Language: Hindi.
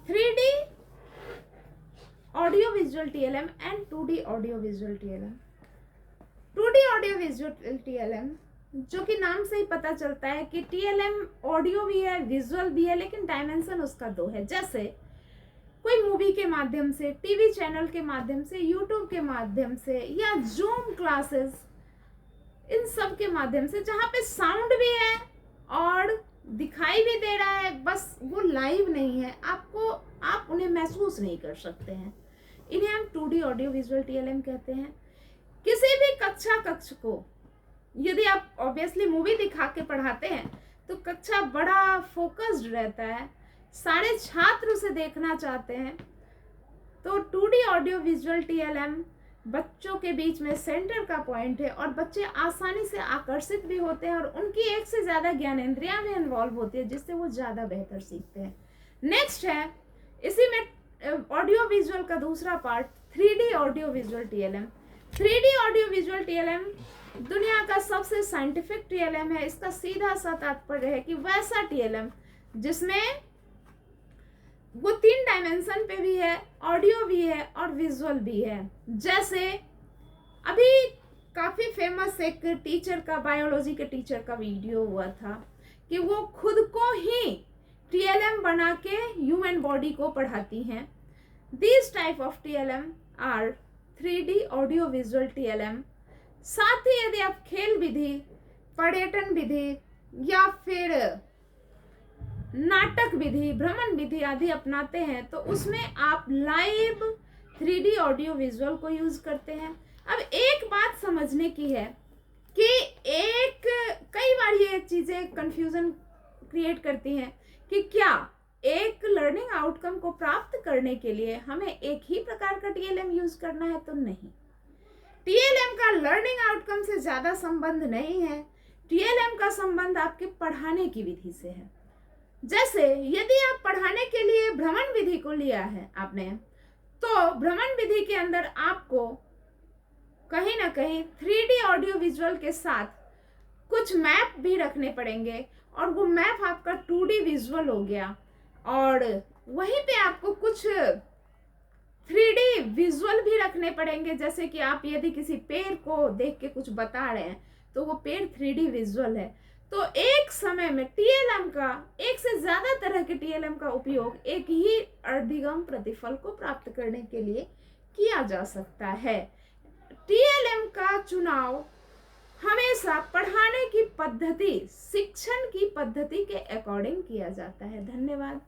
3D audio visual TLM and 2D audio visual TLM। 2D audio visual TLM, जो कि नाम से ही पता चलता है कि TLM ऑडियो भी है, विजुअल भी है, लेकिन डायमेंशन उसका 2 है। जैसे कोई मूवी के माध्यम से, टीवी चैनल के माध्यम से, यूट्यूब के माध्यम से, या जूम क्लासेस, इन सब के माध्यम से, जहाँ पे साउंड भी है और दिखाई भी दे रहा है, बस वो लाइव नहीं है, आप उन्हें महसूस नहीं कर सकते हैं। इन्हें हम 2D ऑडियो विजुअल TLM कहते हैं। किसी भी कक्ष को यदि आप ऑब्वियसली मूवी दिखा के पढ़ाते हैं तो कक्षा बड़ा फोकस्ड रहता है, सारे छात्र उसे देखना चाहते हैं। तो 2D ऑडियो विजुअल TLM बच्चों के बीच में सेंटर का पॉइंट है और बच्चे आसानी से आकर्षित भी होते हैं और उनकी एक से ज़्यादा ज्ञानेंद्रियां भी इन्वॉल्व होती है, जिससे वो ज़्यादा बेहतर सीखते हैं। नेक्स्ट है इसी में ऑडियो विजुअल का दूसरा part 3D audio visual TLM। 3D audio visual TLM दुनिया का सबसे साइंटिफिक TLM है। इसका सीधा सा तात्पर्य है कि वैसा TLM जिसमें वो 3 डायमेंशन पे भी है, ऑडियो भी है और विजुअल भी है। जैसे अभी काफी फेमस एक टीचर का, बायोलॉजी के टीचर का वीडियो हुआ था कि वो खुद को ही TLM बना के ह्यूमन बॉडी को पढ़ाती हैं। This type of TLM are 3D audio visual TLM। साथ ही यदि आप खेल विधि, पर्यटन विधि या फिर नाटक विधि, भ्रमण विधि आदि अपनाते हैं तो उसमें आप लाइव 3D ऑडियो विजुअल को यूज करते हैं। अब एक बात समझने की है कि कई बार ये चीजें कंफ्यूजन क्रिएट करती हैं कि क्या एक लर्निंग आउटकम को प्राप्त करने के लिए हमें एक ही प्रकार का TLM यूज करना है, तो नहीं। TLM का लर्निंग आउटकम से ज्यादा संबंध नहीं है। TLM का संबंध आपके पढ़ाने की विधि से है। जैसे यदि आप पढ़ाने के लिए भ्रमण विधि को लिया है आपने, तो भ्रमण विधि के अंदर आपको कहीं ना कहीं 3D ऑडियो विजुअल के साथ कुछ मैप भी रखने पड़ेंगे और वो मैप आपका 2D विजुअल हो गया। और वहीं पे आपको कुछ 3D विजुअल भी रखने पड़ेंगे। जैसे कि आप यदि किसी पेड़ को देख के कुछ बता रहे हैं तो वो पेड़ 3D विजुअल है। तो एक समय में TLM का, एक से ज्यादा तरह के TLM का उपयोग एक ही अर्धिगम प्रतिफल को प्राप्त करने के लिए किया जा सकता है। TLM का चुनाव हमेशा पढ़ाने की पद्धति, शिक्षण की पद्धति के अकॉर्डिंग किया जाता है। धन्यवाद।